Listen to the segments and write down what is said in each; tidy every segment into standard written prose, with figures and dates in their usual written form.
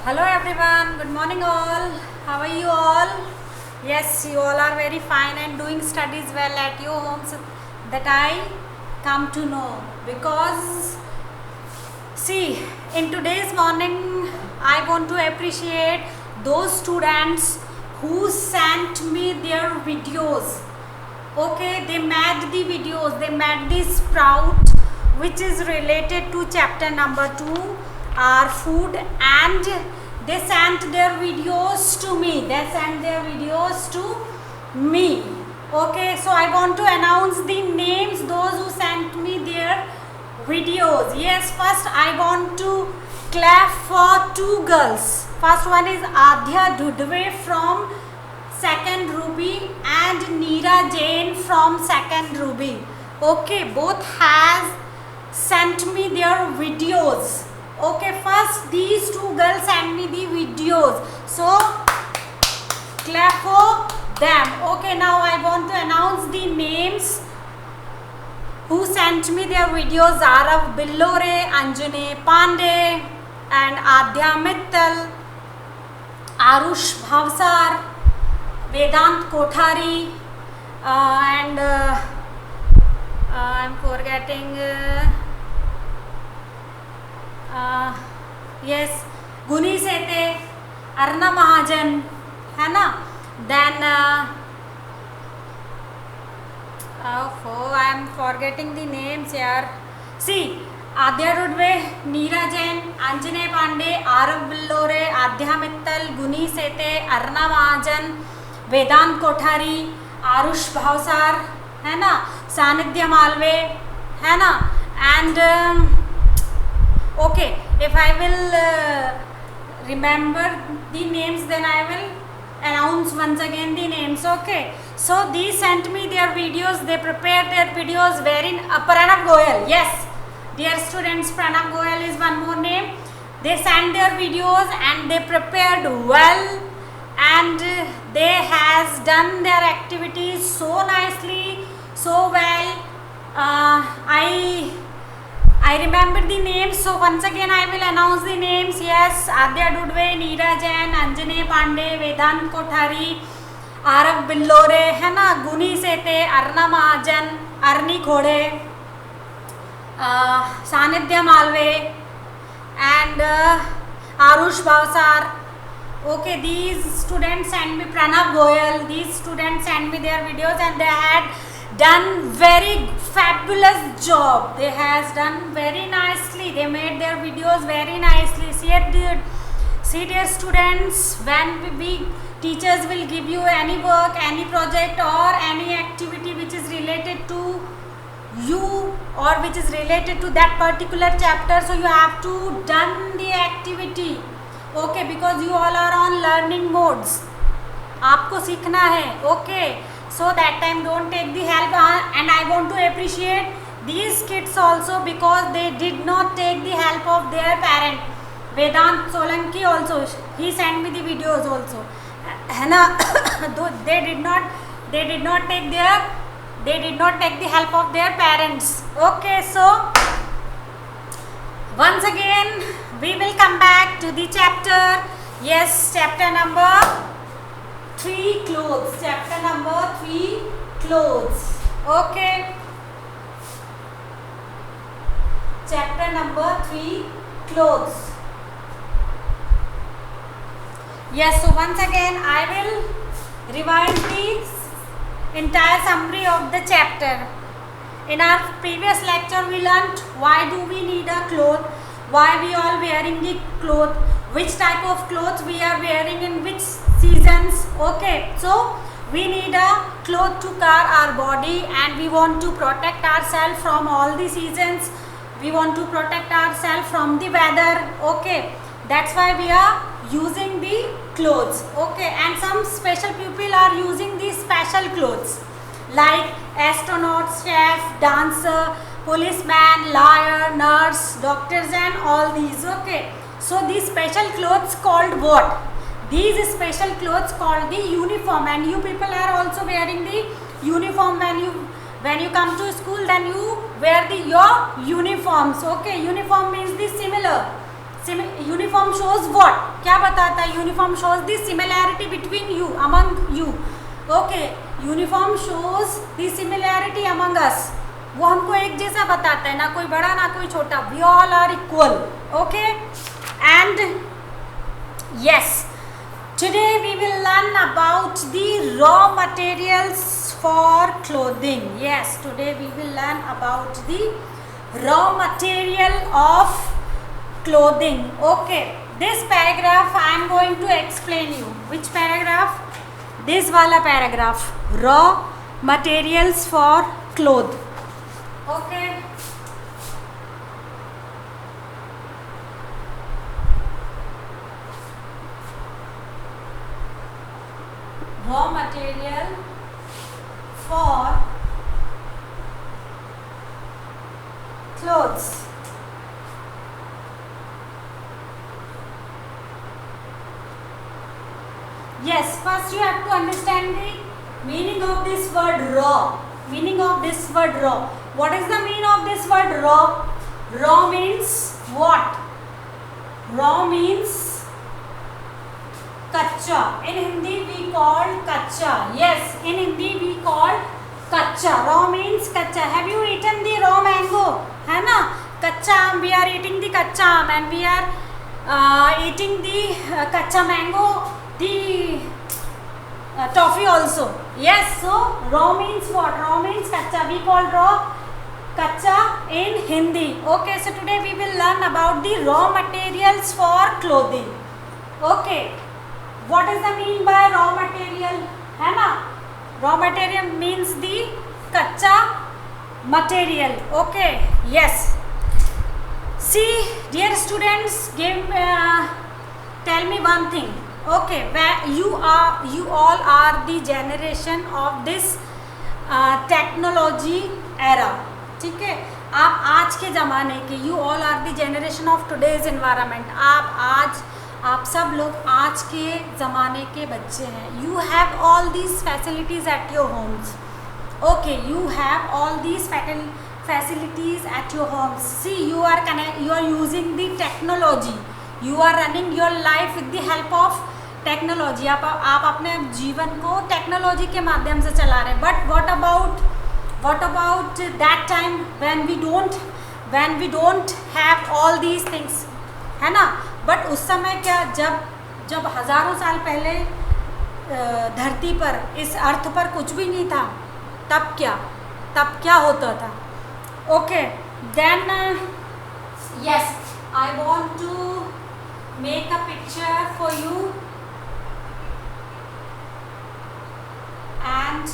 Hello everyone, good morning all. How are you all? Yes, you all are very fine and doing studies well at your homes, that I come to know. Because see, in today's morning I want to appreciate those students who sent me their videos. Okay, they made the videos, they made the sprout which is related to chapter number 2, our food, and they sent their videos to me. Okay, so I want to announce the names, those who sent me their videos. Yes, first I want to clap for two girls. First one is Adhya Dudve from second Ruby and Neera Jain from second Ruby. Okay, both has sent me their videos. Okay, first these two girls sent me the videos, so clap for them. Okay, now I want to announce the names who sent me their videos. Arav Billore, Anjane Pandey and Adya Mittal, Arush Bhavsar, Vedant Kothari, and I'm forgetting yes, Guni Sete, Arna Mahajan, है ना? Then oh, I'm forgetting the names here. See, Adya Rudve, Neera Jain, Anjane Pandey, Arav Billore, Adya Mittal, Guni Sete, Arna Mahajan, Vedant Kothari, Arush Bhavsar, है ना? Sanidhya Malve, है ना? And okay, if I will remember the names, then I will announce once again the names. Okay, so these sent me their videos, they prepared their videos very Pranav Goyal. Yes, dear students, Pranav Goyal is one more name. They sent their videos and they prepared well, and they has done their activities so nicely, so well. I remember the names, so once again I will announce the names. Yes, Adya Dudve, Neera Jain, Anjane Pandey, Vedant Kothari, Arav Billore, है ना? Guni Sete, Arna Mahajan, Arni Khode, Sanidhya Malve, and Arush Bhavsar. Okay, these students sent me Pranav Goyal. These students sent me their videos and they had done very fabulous job. They has done very nicely. They made their videos very nicely. See dear students, when we teachers will give you any work, any project or any activity which is related to you or which is related to that particular chapter, so you have to done the activity. Okay, because you all are on learning modes. आपको सीखना है. Okay, so that time don't take the help, and I want to appreciate these kids also because they did not take the help of their parent. Vedant Solanki also, he sent me the videos also, है ना? they did not take the help of their parents. Okay, so once again we will come back to the chapter. Yes, chapter number 3, clothes. Chapter number 3, clothes. Okay, chapter number 3, clothes. Yes, so once again I will revise the entire summary of the chapter. In our previous lecture we learnt why do we need a cloth, why we all wearing the cloth, which type of clothes we are wearing in which seasons. Okay, so we need a cloth to cover our body and we want to protect ourselves from all the seasons. We want to protect ourselves from the weather. Okay, that's why we are using the clothes. Okay, and some special people are using these special clothes like astronauts, chef, dancer, policeman, lawyer, nurse, doctors and all these. Okay, so these special clothes called what? These special clothes called the uniform, and you people are also wearing the uniform. When you come to school, then you wear your uniforms. Okay, uniform means the similar. Uniform shows what, क्या बताता है? Uniform shows the similarity between you, among you. Okay, uniform shows the similarity among us. वो हमको एक जैसा बताता है, ना कोई बड़ा ना कोई छोटा. We all are equal. Okay, and yes, today we will learn about the raw materials for clothing. Yes, today we will learn about the raw material of clothing. Okay, this paragraph I am going to explain you. Which paragraph? This wala paragraph, raw materials for cloth. Okay, raw material for clothes. Yes, first you have to understand the meaning of this word raw. Meaning of this word raw. What is the meaning of this word raw? Raw means what? Raw means कच्चा. In Hindi we call कच्चा. Yes, in Hindi we call कच्चा. Raw means कच्चा. Have you eaten the raw mango? है ना, कच्चा आम. We are eating the कच्चा आम and we are eating the कच्चा mango, the toffee also. Yes, so raw means what? Raw means कच्चा. We call raw कच्चा in Hindi. Okay, so today we will learn about the raw materials for clothing. Okay, what is the mean by raw material? है ना, raw material means the कच्चा material. Okay, yes. See, dear students, tell me one thing. Okay, where you all are the generation of this technology era. ठीक है, आप आज के ज़माने के, you all are the generation of today's environment. आप सब लोग आज के ज़माने के बच्चे हैं. You have all these facilities at your homes. Okay, you have all these facilities at your homes. See, you are using the technology. You are running your life with the help of technology. आप अपने जीवन को technology के माध्यम से चला रहे हैं. But what about that time when we don't have all these things, है ना? बट उस समय क्या, जब हज़ारों साल पहले धरती पर, इस अर्थ पर कुछ भी नहीं था, तब क्या होता था? Okay, then yes, I want to make a picture for you and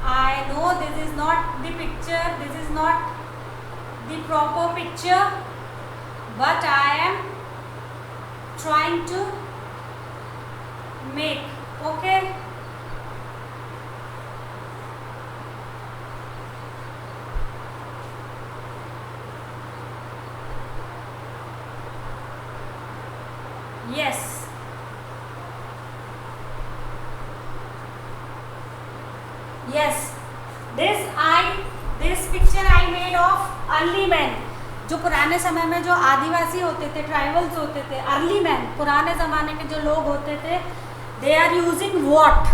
I know this is not the picture, this is not the proper picture, but I am trying to make. Okay, yes, this picture I made of early men. जो पुराने समय में जो आदिवासी होते थे, tribals होते थे, early man, पुराने ज़माने के जो लोग होते थे, they are using what?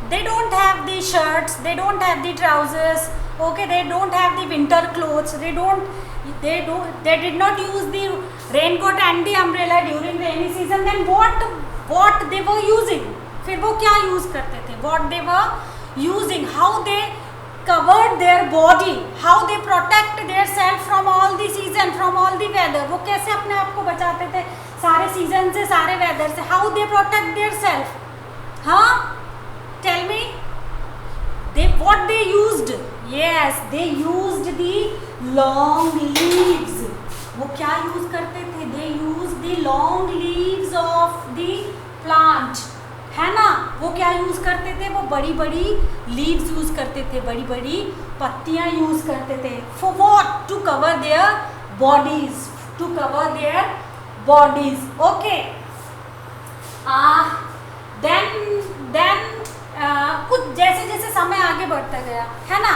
They don't have the shirts, they don't have the trousers. Okay, they don't have the winter clothes, they did not use the raincoat and the umbrella during rainy season. Then what they were using? फिर वो क्या use करते थे? What they were using? How they covered their body, how they protect their self from all the season, from all the weather. वो कैसे अपने आप को बचाते थे सारे सीजन से, सारे वेदर से? How they protect their self? हाँ, tell me. What they used? Yes, they used the long leaves. वो क्या यूज करते थे? They used the long leaves of the plant. है ना, वो क्या यूज़ करते थे? वो बड़ी बड़ी लीव्स यूज़ करते थे, बड़ी बड़ी पत्तियाँ यूज़ करते थे. For what? To cover their bodies, to cover their bodies. Okay, then कुछ जैसे जैसे समय आगे बढ़ता गया, है ना,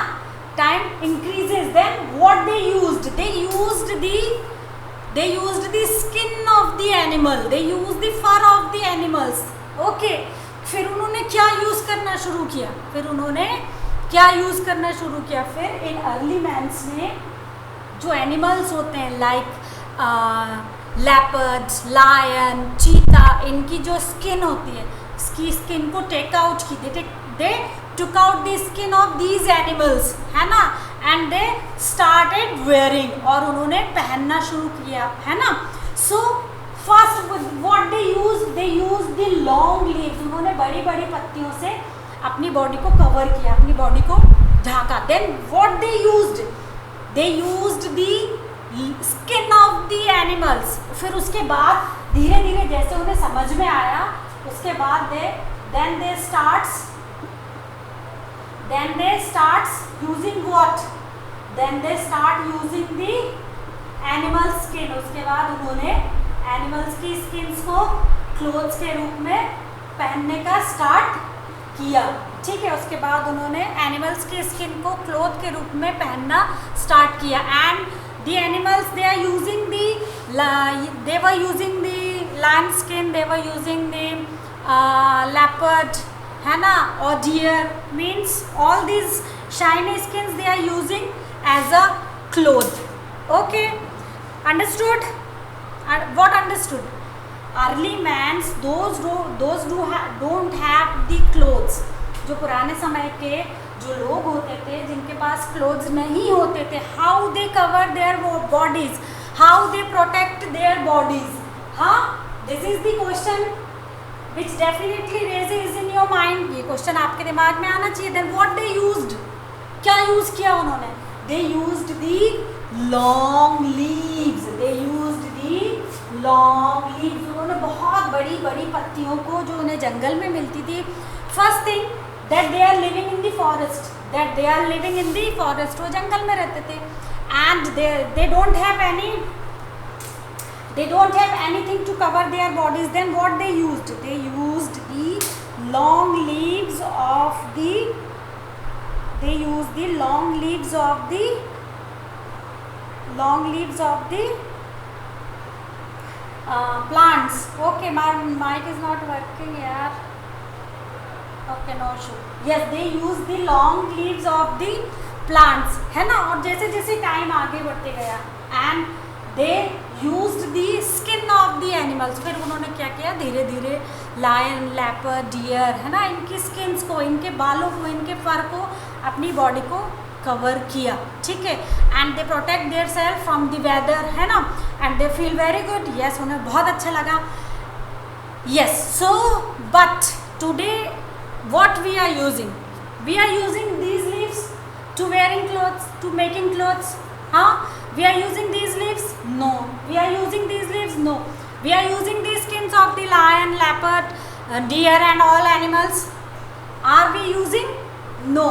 time increases, then what they used the skin of the animal, they used the fur of the animals. Okay, फिर उन्होंने क्या यूज करना शुरू किया, फिर इन अर्ली मैन्स ने जो एनिमल्स होते हैं लाइक लेपर्ड्स, लायन, चीता, इनकी जो स्किन होती है, इसकी स्किन को टेक आउट की, दे took out the skin of these animals, है ना, and they started wearing, और उन्होंने पहनना शुरू किया, है ना. So first what they used the long leaves, उन्होंने बड़ी बड़ी पत्तियों से अपनी बॉडी को कवर किया, अपनी बॉडी को Dhaka. Then what they used the skin of the animals. फिर उसके बाद धीरे धीरे जैसे उन्हें समझ में आया, उसके बाद then they starts using what? Then they start using the animal skin. उसके बाद उन्होंने एनिमल्स की स्किन्स को क्लोथ्स के रूप में पहनने का स्टार्ट किया. ठीक है, उसके बाद उन्होंने एनिमल्स की स्किन को क्लोथ के रूप में पहनना स्टार्ट किया. And the animals, they were using the lion skin, they were using the leopard, है ना, or deer, means all these shiny skins they are using as a cloth. Okay, understood? What understood? Early mans, those don't have the clothes. जो पुराने समय के जो लोग होते थे, जिनके पास क्लोथ्स नहीं होते थे, how they cover their bodies, how they protect their bodies. हाँ, this is the question which definitely raises in your mind. ये क्वेश्चन आपके दिमाग में आना चाहिए. Then what they used, क्या यूज किया उन्होंने? They used the long leaves. उन्होंने बहुत बड़ी बड़ी पत्तियों को जो उन्हें जंगल में मिलती थी. First thing that they are living in the forest. वो जंगल में रहते थे. And they don't have anything to cover their bodies. Then what they used? They used the long leaves of the plants. Okay, my mic is not working here. Okay, no issue. Yes, they use the long leaves of the plants, है ना. और जैसे जैसे time आगे बढ़ते गया, and they used the skin of the animals. फिर उन्होंने क्या किया, धीरे धीरे लायन, लेपर्ड, डियर, है ना, इनकी स्किन्स को, इनके बालों को, इनके फर को, अपनी बॉडी को कवर किया. ठीक है, and they protect their self from the weather, है ना, and they feel very good. Yes, उन्हें बहुत अच्छा लगा. Yes, so but today what we are using these leaves to wearing clothes, to making clothes. We are using these leaves? No. We are using these leaves? No. We are using the skins of the lion, leopard, deer and all animals. Are we using? No.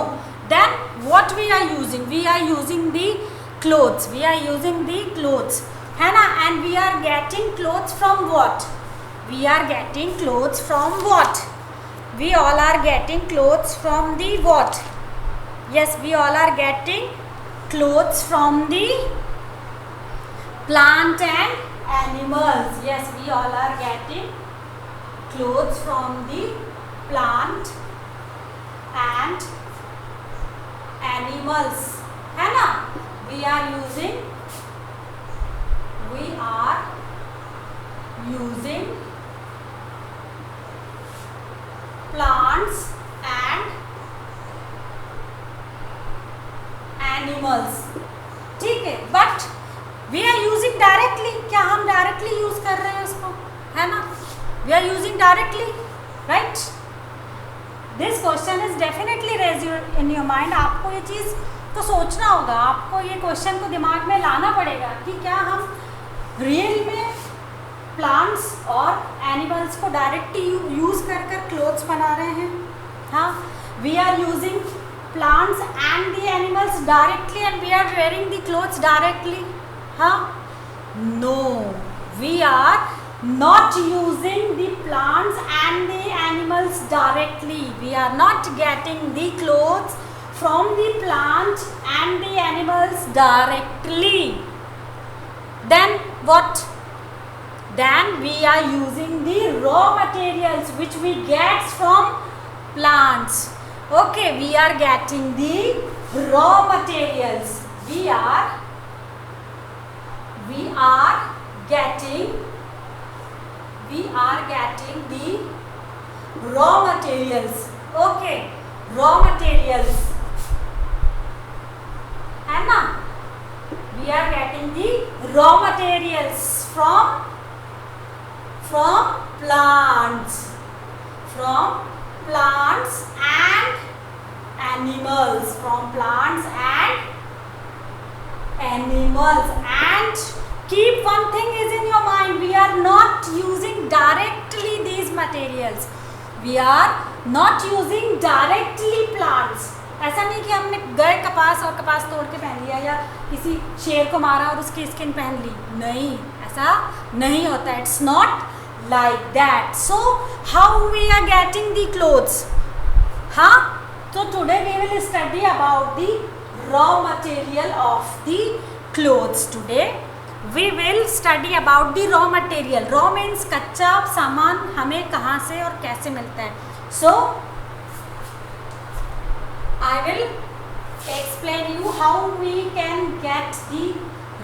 Then what we are using? We are using the clothes. है ना. And we are getting clothes from what? We all are getting clothes from the what? Yes, we all are getting clothes from the plant and animals. Yes, we all are getting clothes from the plant and animals, है ना. We are using plants and animals. ठीक है, but we are using directly. क्या हम directly use कर रहे हैं उसको, है ना. We are using directly, right. This question is definitely raise in your mind. आपको ये चीज़ तो सोचना होगा, आपको ये क्वेश्चन को दिमाग में लाना पड़ेगा कि क्या हम रियल में प्लांट्स और एनिमल्स को डायरेक्टली यूज कर क्लोथ्स बना रहे हैं. हाँ, we are using plants and the animals directly and we are wearing the clothes directly. No, we are not using the plants and the animals directly. We are not getting the clothes from the plant and the animals directly, then what? Then we are using the raw materials which we get from plants. Okay, we are getting the raw materials. We are getting the raw materials. Okay, raw materials. है ना? We are getting the raw materials from plants and animals, and keep one thing is in your mind, we are not using directly these materials, we are not using directly plants. ऐसा नहीं कि हमने गए कपास और कपास तोड़ के पहन लिया या किसी शेर को मारा और उसकी स्किन पहन ली, नहीं, ऐसा नहीं होता. It's not like that. So how we are getting the clothes? So today we will study about the raw material of the clothes. Today we will study about the raw material. Raw means कच्चा सामान हमें कहाँ से और कैसे मिलता है. So I will explain you how we can get the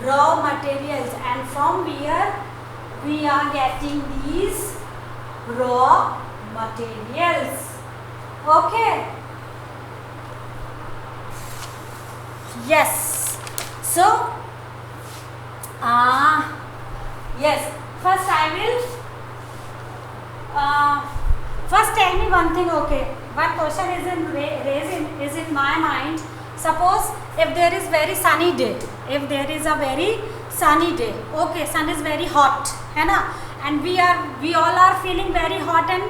raw materials and from where we are getting these raw materials. Okay. Yes. So yes, first I will first tell me one thing. Okay, one question is in my mind. Suppose if there is very sunny day, if there is a very sunny day, okay, sun is very hot, है ना, and we all are feeling very hot and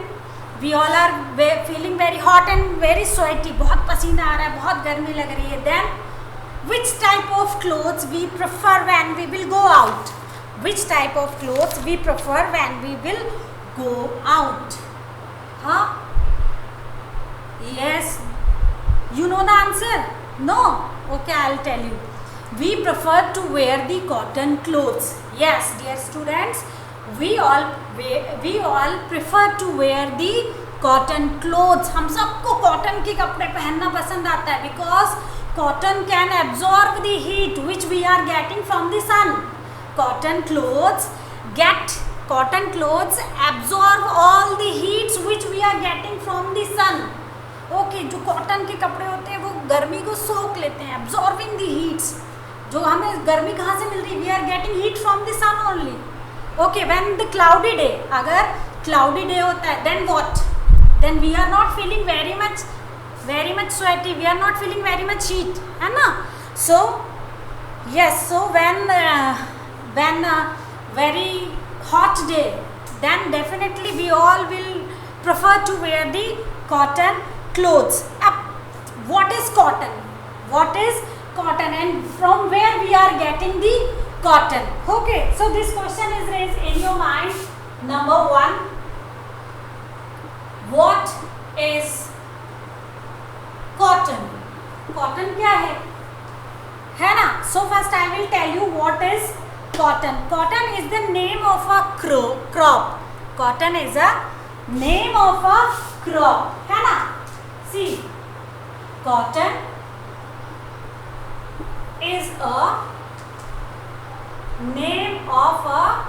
very sweaty, बहुत पसीना आ रहा है, बहुत गर्मी लग रही है. Then which type of clothes we prefer when we will go out? Which type of clothes we prefer when we will go out? Yes, you know the answer? No? Okay, I'll tell you. We prefer to wear the cotton clothes. Yes, dear students, we all prefer to wear the cotton clothes. हम सबको cotton के कपड़े पहनना पसंद आता है because cotton can absorb the heat which we are getting from the sun. Cotton clothes absorb all the heats which we are getting from the sun. Okay, जो cotton के कपड़े होते हैं वो गर्मी को सोख लेते हैं, absorbing the heats. जो हमें गर्मी कहाँ से मिल रही है? We are getting heat from the sun only. Okay, when the cloudy day, अगर cloudy day होता है, then what? Then we are not feeling very much sweaty. We are not feeling very much heat, है ना? So yes, so when very hot day, then definitely we all will prefer to wear the cotton clothes. What is cotton? What is cotton and from where we are getting the cotton? Okay, so this question is raised in your mind. Number one, what is cotton? Cotton क्या है ना? So first I will tell you what is cotton. Cotton is the name of a crop. Cotton is a name of a crop, है ना? See, cotton is a name of a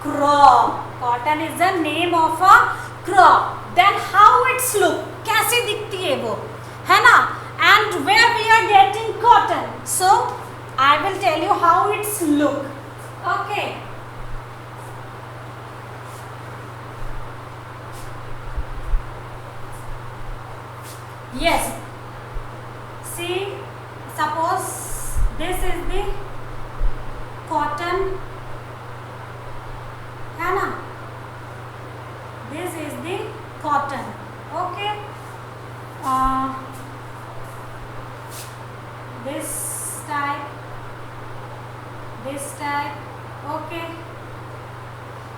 crop. Cotton is the name of a crop. Then how it's look? कैसे दिखती है वो, है ना? And where we are getting cotton? So I will tell you how it's look. Okay. Yes. See, suppose this is the cotton, है ना? This is the cotton. Okay. This type. Okay.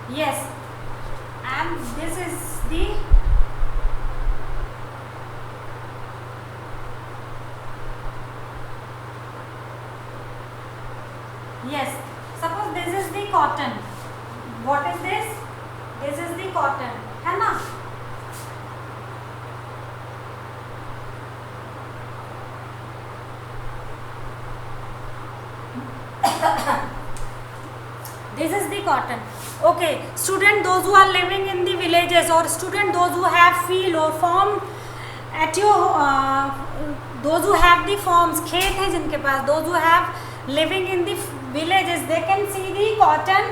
Yes. And this is the Yes, suppose this is the cotton. What is this? This is the cotton, है ना? This is the cotton. Okay, student, those who are living in the villages, or student those who have field or farm at your those who have the farms, खेत है जिनके पास, those who have living in the villages, they can see the cotton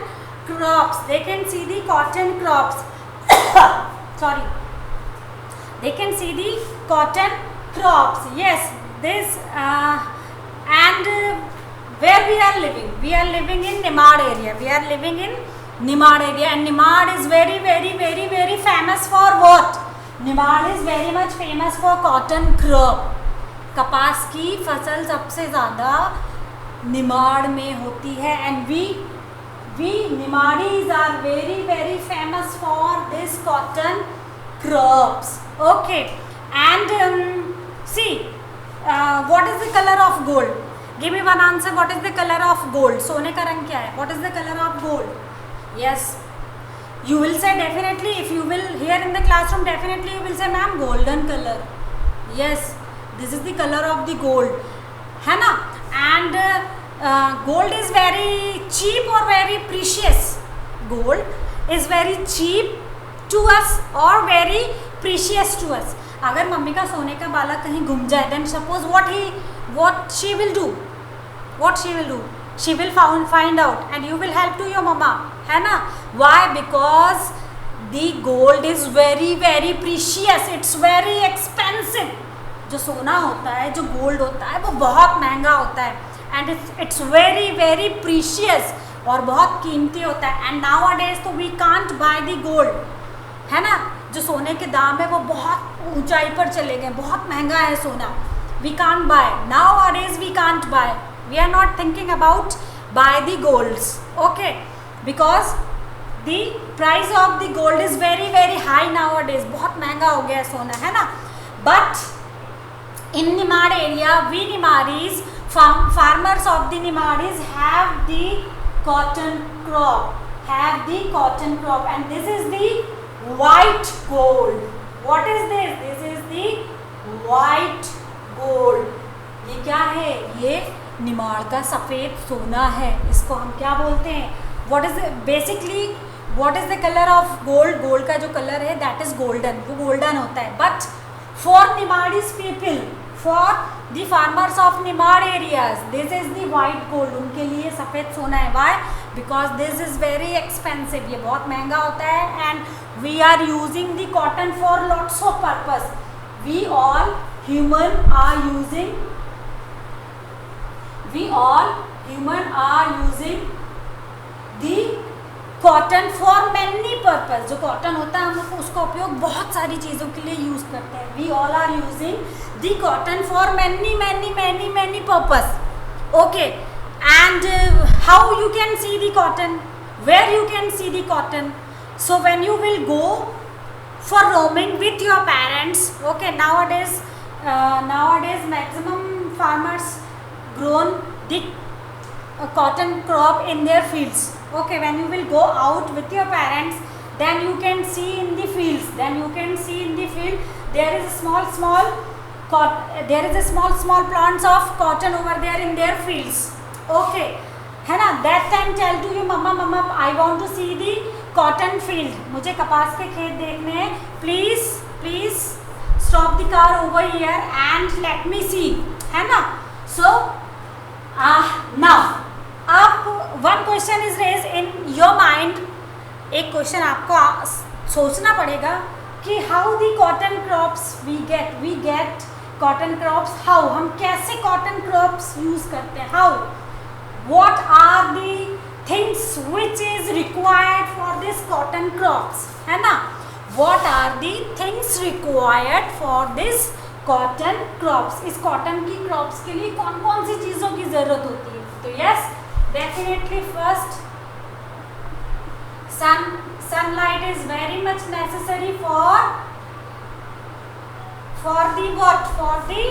crops. They can see the cotton crops. Sorry, they can see the cotton crops. Yes, this and where we are living? We are living in Nimad area. We are living in Nimad area, and Nimad is very, very, very, very famous for what? Nimad is very much famous for cotton crop. कपास की फसल सबसे ज़्यादा निमाड़ में होती है, and we Nimadis are very, very famous for this cotton crops. Okay, and see, what is the color of gold? Give me one answer. What is the color of gold? सोने का रंग क्या है? What is the color of gold? Yes, you will say definitely, if you will here in the classroom, definitely you will say, ma'am, golden color. Yes, this is the color of the gold, है ना? And gold is very cheap or very precious. Gold is very cheap to us or very precious to us. अगर mummy का सोने का बाला कहीं गुम जाए, then suppose what she will do? What she will do? She will find out, and you will help to your mama, है ना? Why? Because the gold is very, very precious. It's very expensive. जो सोना होता है, जो gold होता है, वो बहुत महंगा होता है, and it's very, very precious, और बहुत कीमती होता है. And nowadays तो we can't buy the gold, है ना? जो सोने के दाम है वो बहुत ऊंचाई पर चले गए, बहुत महंगा है सोना. We can't buy nowadays. We can't buy. We are not thinking about buy the golds. Okay, because the price of the gold is very, very high nowadays. बहुत महंगा हो गया है सोना, है ना? But in Nimad area, we Nimadis, farmers of the Nimadis have the cotton crop. Have the cotton crop, and this is the white gold. What is this? This is the white gold. ये क्या है? ये निमाड़ का सफ़ेद सोना है. इसको हम क्या बोलते हैं? What is basically what is the color of gold? Gold का जो कलर है that is golden. वो गोल्डन होता है. But for Nimadis people, for the farmers of Nimad areas, this is the white gold. उनके लिए सफ़ेद सोना है. Why? Because this is very expensive. ये बहुत महंगा होता है, and we are using the cotton for lots of purpose. We all human are using the cotton for many purpose. जो कॉटन होता है हम लोग उसका उपयोग बहुत सारी चीज़ों के लिए यूज़ करते हैं. We all are using the cotton for many many many many purpose. Okay, and how you can see the cotton? Where you can see the cotton? So when you will go for roaming with your parents. Okay, nowadays maximum farmers grown the cotton crop in their fields. Okay, when you will go out with your parents, then you can see in the fields. Then you can see in the field there is a small plants of cotton over there in their fields. Okay, है ना? That time tell to you, mama, I want to see the cotton field. मुझे कपास के खेत देखने हैं. Please stop the car over here and let me see, है ना? So now आप one question is raised in your mind. एक क्वेश्चन आपको सोचना पड़ेगा कि how the cotton crops we get cotton crops how? हम कैसे cotton crops use करते हैं? How? What are the things which is required for this cotton crops, है ना? What are the things required for this cotton crops? इस cotton की crops के लिए कौन कौन सी चीज़ों की ज़रूरत होती है? तो yes, definitely first sunlight is very much necessary for the what? For the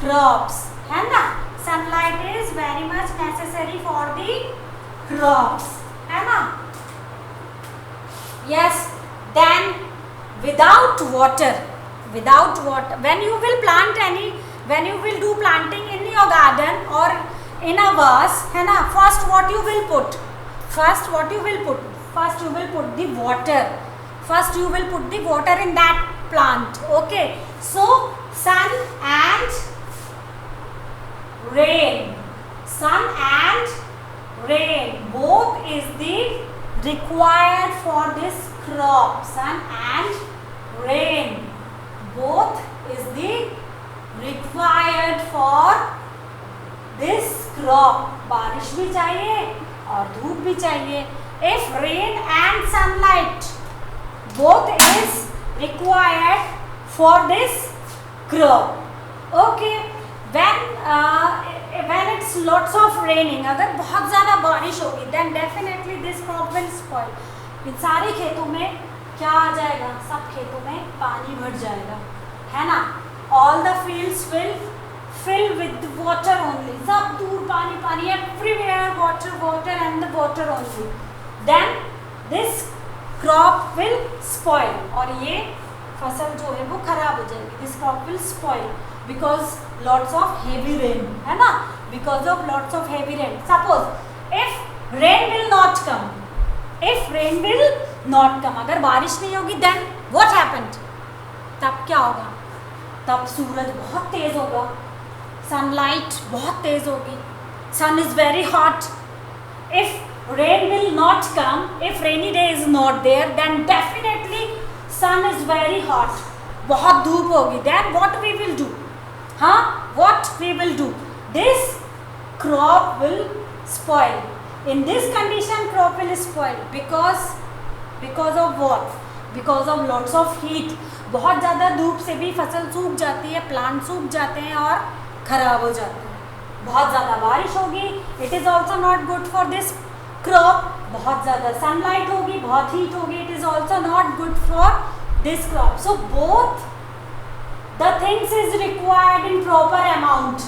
crops, है ना? Sunlight is very much necessary for the crops, है ना? Yes. Then without water, when you will plant when you will do planting in your garden or in a vase, है ना? First what you will put? First you will put the water. First you will put the water in that plant. Okay. So sun and rain. Sun and rain both is the required for this crop. Sun and rain both is the required for this crop. बारिश भी चाहिए और धूप भी चाहिए. If rain and sunlight both is required for this crop. Okay. When it's lots of raining, अगर बहुत ज़्यादा बारिश होगी, then definitely this crop will spoil. इन सारे खेतों में क्या आ जाएगा? सब खेतों में पानी भर जाएगा, है ना? All the fields will fill with water only. सब दूर पानी पानी, everywhere water and the water only. Then this crop will spoil. और ये फसल जो है वो खराब हो जाएगी. This crop will spoil because lots of heavy rain, है ना? Because of lots of heavy rain. Suppose if rain will not come, अगर बारिश नहीं होगी, then what happened? तब क्या होगा? तब सूरज बहुत तेज होगा, सनलाइट बहुत तेज होगी, sun is very hot. If rain will not come, if rainy day is not there, then definitely sun is very hot. बहुत धूप होगी. Then what we will do? What we will do? This crop will spoil. In this condition, crop will spoil because of what? Because of lots of heat. बहुत ज़्यादा धूप से भी फसल सूख जाती है, प्लांट सूख जाते हैं और खराब हो जाते हैं. बहुत ज़्यादा बारिश होगी, it is also not good for this crop. बहुत ज़्यादा sunlight होगी, बहुत heat होगी, it is also not good for this crop. So both the things is required in proper amount.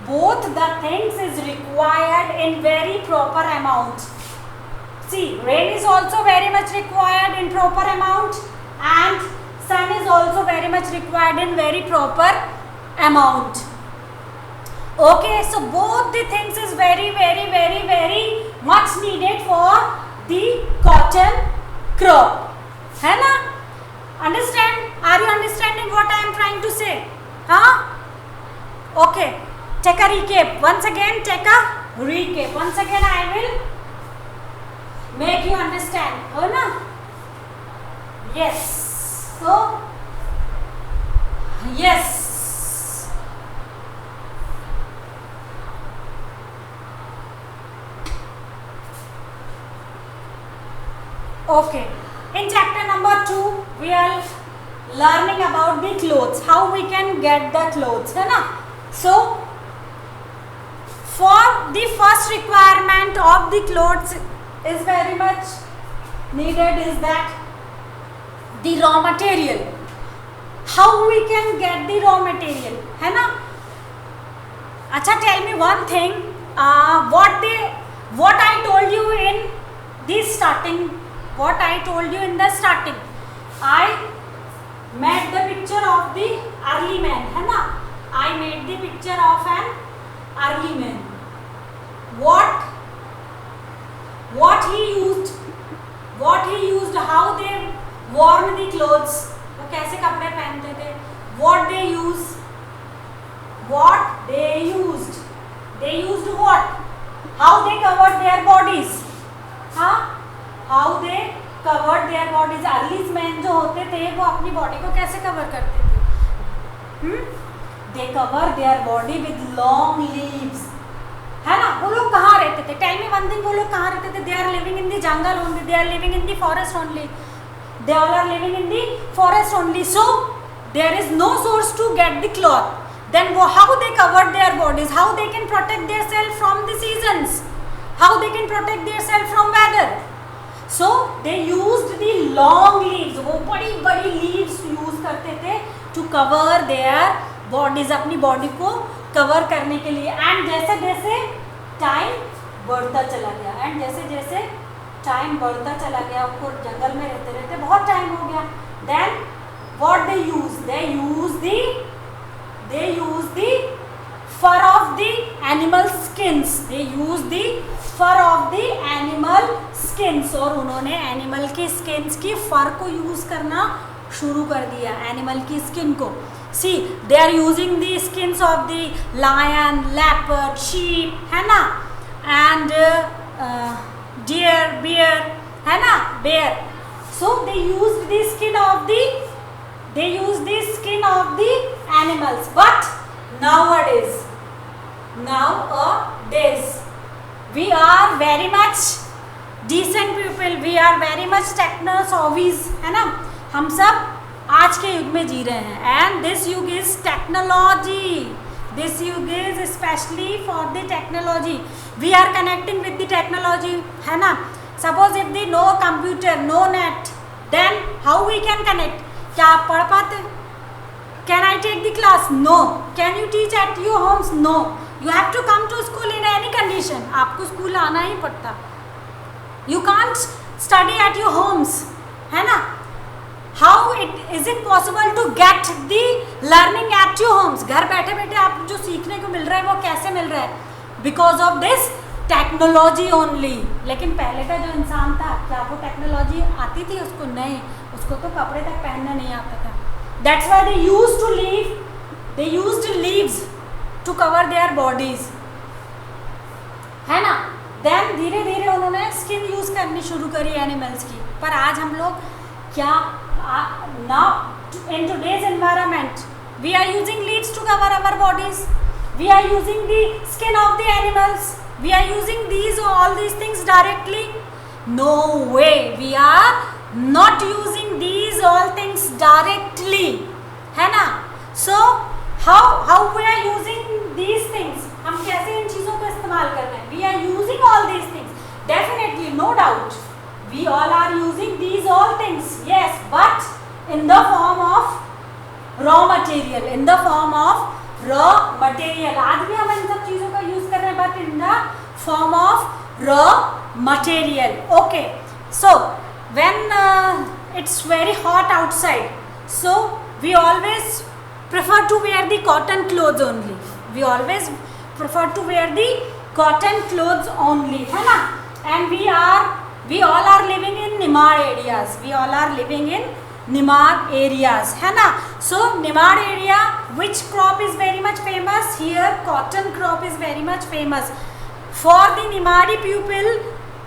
Both the things is required in very proper amount. See, rain is also very much required in proper amount and sun is also very much required in very proper amount. Okay, so both the things is very much needed for the cotton crop. है ना? Understand? Are you understanding what I am trying to say? Okay. Take a recap. Once again, take a recap. Once again, I will make you understand. हो ना? Yes. So, yes. Okay. In chapter number 2, we are learning about the clothes. How we can get the clothes, है ना? So, for the first requirement of the clothes is very much needed is that the raw material. How we can get the raw material, है ना? अच्छा, tell me one thing. What I told you in the starting. What I told you in the starting. I made the picture of the early man, है ना? I made the picture of an early man. What he used, how they worn the clothes, वो कैसे कपड़े पहनते थे, what they used, they used what, how they covered their bodies, how they covered their bodies. Early man जो होते थे वो अपनी बॉडी को कैसे कवर करते थे? They cover their body with long leaves, है ना? वो लोग कहाँ रहते थे? Tell me one thing, वो लोग कहाँ रहते थे? They are living in the jungle only. They are living in the forest only. They all are living in the forest only. So there is no source to get the cloth. Then how they covered their bodies? How they can protect themselves from the seasons? How they can protect themselves from weather? So they used the long leaves. वो बड़ी बड़ी leaves use करते थे to cover their bodies, अपनी body को cover करने के लिए. And जैसे जैसे time बढ़ता चला गया। एंड जैसे जैसे टाइम बढ़ता चला गया, उनको जंगल में रहते रहते बहुत टाइम हो गया, then what they use the fur of the animal skins, they use the fur of the animal skins, और उन्होंने एनिमल की स्किन्स की फर को यूज करना शुरू कर दिया, एनिमल की स्किन को। See they are using the skins of the lion, leopard, sheep, है ना, एंड डियर, बियर, है ना, bear. So they use the skin of the animals, but nowadays we are very much decent people, we are very much techno savvies, है ना, हम सब आज के युग में जी रहे हैं। एंड दिस युग इज टेक्नोलॉजी, दिस युग is specially for the technology, we are connecting with the technology, है ना। Suppose if the no computer, no net, then how we can connect? क्या आप पढ़ पाते? Can I take the class? No. Can you teach at your homes? No. You have to come to school in any condition. आपको school आना ही पड़ता। You can't study at your homes, है ना। How is it possible to get the learning at your homes? घर बैठे बैठे आप जो सीखने को मिल रहा है वो कैसे मिल रहा है? Because of this technology only. लेकिन पहले का जो इंसान था, क्या वो टेक्नोलॉजी आती थी उसको? नहीं, उसको तो कपड़े तक पहनना नहीं आता था। That's why they used leaves to cover their bodies, है ना। Then धीरे धीरे उन्होंने स्किन यूज करनी शुरू करी एनिमल्स की। पर आज हम लोग क्या, now in today's environment we are using leaves to cover our bodies, we are using the skin of the animals, we are using all these things directly? No way, we are not using these all things directly, है ना। So how we are using these things? हम कैसे इन चीजों को इस्तेमाल कर रहे हैं? We are using all these things, definitely, no doubt, we all are using these all things, yes, but in the form of raw material, in the form of raw material। आज भी हम इन सब चीजों का यूज कर रहे हैं, but in the form of raw material। Okay, so when it's very hot outside, so we always prefer to wear the cotton clothes only, we always prefer to wear the cotton clothes only, है ना। and we all are living in Nimar areas, we all are living in Nimar areas, है ना। so Nimar area, which crop is very much famous? Here cotton crop is very much famous for the Nimari people।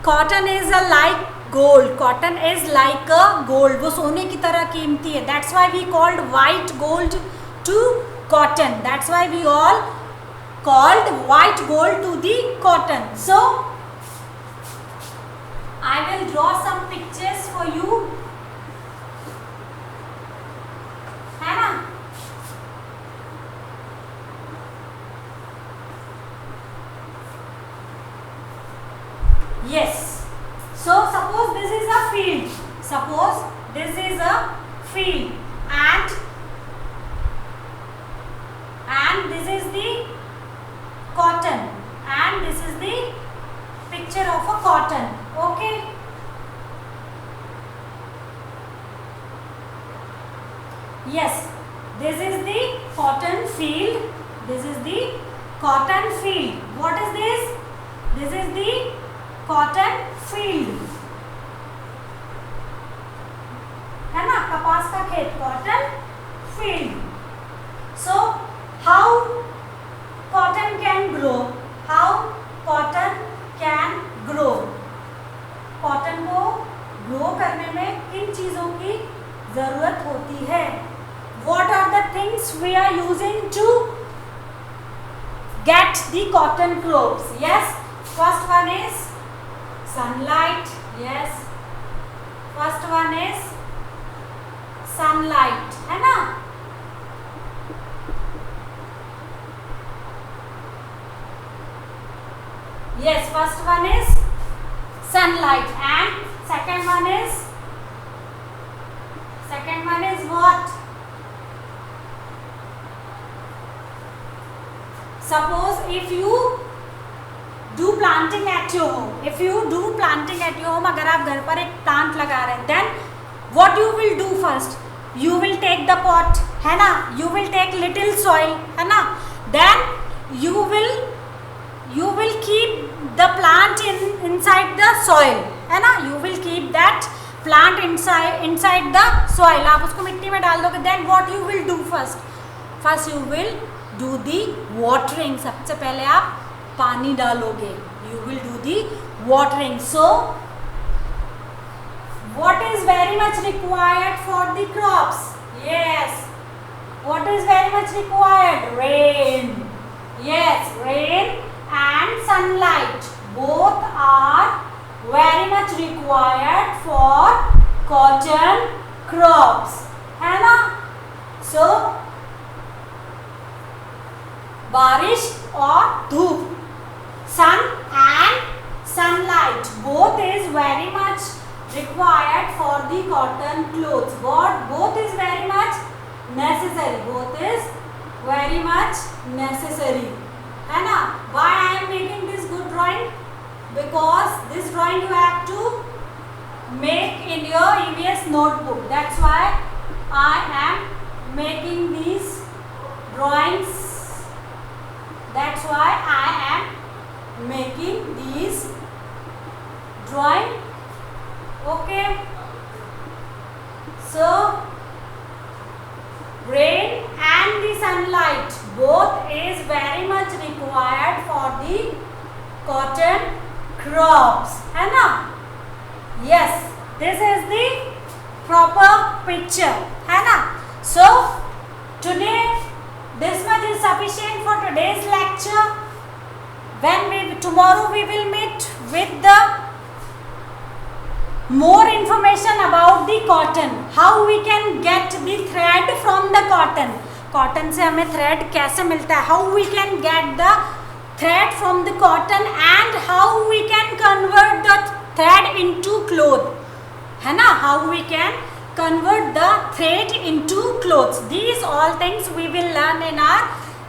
cotton is a like gold, cotton is like a gold, वो सोने की तरह कीमती है। That's why we called white gold to cotton, that's why we all called white gold to the cotton। So I will draw some pictures for you, है ना। Yes, so suppose this is a field, and this is the cotton, and this is the picture of a cotton, okay। yes, this is the cotton field, this is the cotton field। what is this? This is the cotton field, है ना, कपास का खेत, cotton field। so how cotton can grow? how cotton can grow? cotton को grow करने में किन चीजों की जरूरत होती है? what are the things we are using to get the cotton crops? yes, first one is sunlight, yes, first one is sunlight, है ना। yes, first one is sunlight, and second one is what? Suppose if you do planting at your home, if you do planting at your home, अगर आप घर पर एक plant लगा रहे हैं, then what you will do first? You will take the pot, है ना, you will take little soil, है ना, then you will keep the plant inside the soil, है ना, you will keep that plant inside the soil. आप उसको मिट्टी में डाल दोगे. Then what you will do first? First you will do the watering. सबसे पहले आप पानी डालोगे. You will do the watering. So what is very much required for the crops? Yes. What is very much required? Rain. Yes, rain and sunlight. Both are very much required for cotton crops, है ना. So बारिश और धूप, sun and sunlight, both is very much required for the cotton clothes. Both is very much necessary. Both is very much necessary, है ना. Why I am making this good drawing? Because this drawing you have to make in your EVS notebook. That's why I am making these drawings. That's why I am making these drawing. Okay. So rain and the sunlight both is very much required for the cotton crops, है ना. Yes, this is the proper picture, है ना. So today this much is sufficient for today's lecture. Tomorrow we will meet with the more information about the cotton, how we can get the thread from the cotton. Cotton से हमें thread कैसे मिलता है, how we can get the thread from the cotton and how we can convert the thread into cloth, है ना. How we can convert the thread into clothes. These all things we will learn in our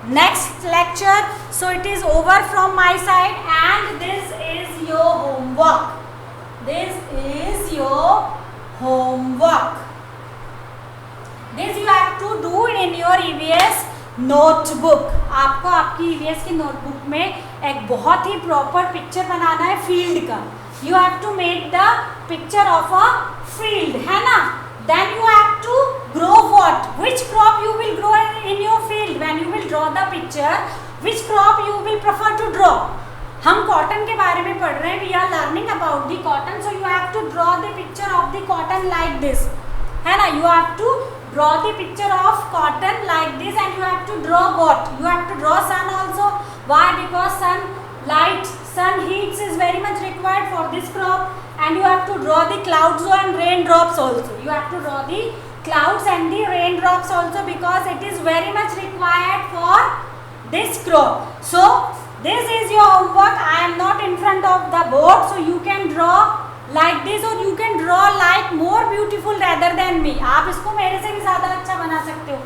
next lecture. So it is over from my side and this is your homework. This is your homework. This you have to do in your EVS notebook. आपको आपकी EVS की notebook में एक बहुत ही proper picture बनाना है field का. You have to make the picture of a field, है ना. Then you have to grow what, which crop you will grow in your field. When you will draw the picture, which crop you will prefer to draw. हम cotton के बारे में पढ़ रहे हैं. We are learning about the cotton. So you have to draw the picture of the cotton like this, है ना. You have to draw the picture of cotton like this and you have to draw what? You have to draw sun also. Why? Because sun heats is very much required for this crop and you have to draw the clouds and raindrops also. You have to draw the clouds and the raindrops also because it is very much required for this crop. So this is your homework. I am not in front of the board, so you can draw like this or you can draw like more beautiful rather than me. आप इसको मेरे से भी ज़्यादा अच्छा बना सकते हो.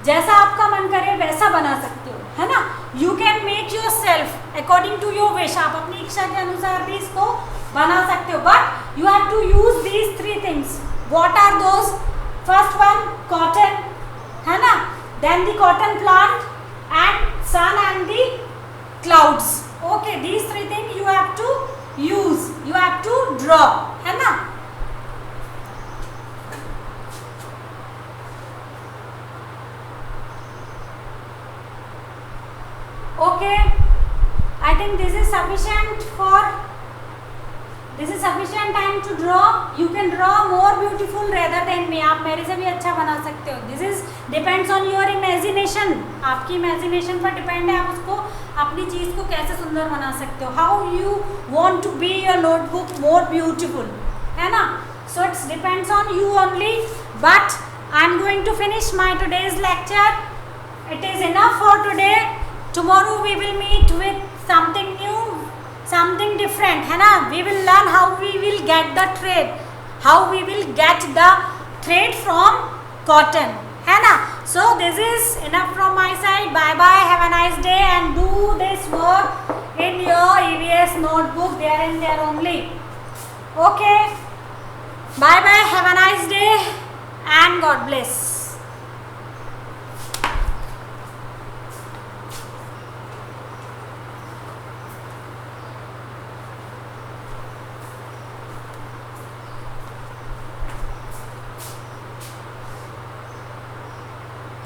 जैसा आपका मन करे वैसा बना सकते हो, है ना. You can make yourself according to your wish. आप अपनी इच्छा के अनुसार भी इसको बना सकते हो. But you have to use these three things. What are those? First one, cotton, है ना. Then the cotton plant and sun and the clouds. Okay, these three things you have to use. You have to draw, है ना. Okay, I think this is sufficient time to draw. You can draw more beautiful rather than me. आप मेरे से भी अच्छा बना सकते हो. This is depends on your imagination. आपकी imagination पर depend है. आप उसको अपनी चीज़ को कैसे सुंदर बना सकते हो. How you want to be your notebook more beautiful, है ना. So it depends on you only. But I am going to finish my today's lecture. It is enough for today. Tomorrow we will meet with something new, something different, है ना. We will learn how we will get the thread, how we will get the thread from cotton, है ना. So this is enough from my side. Bye bye, have a nice day and do this work in your EVS notebook, there and there only. Okay, bye bye, have a nice day and God bless.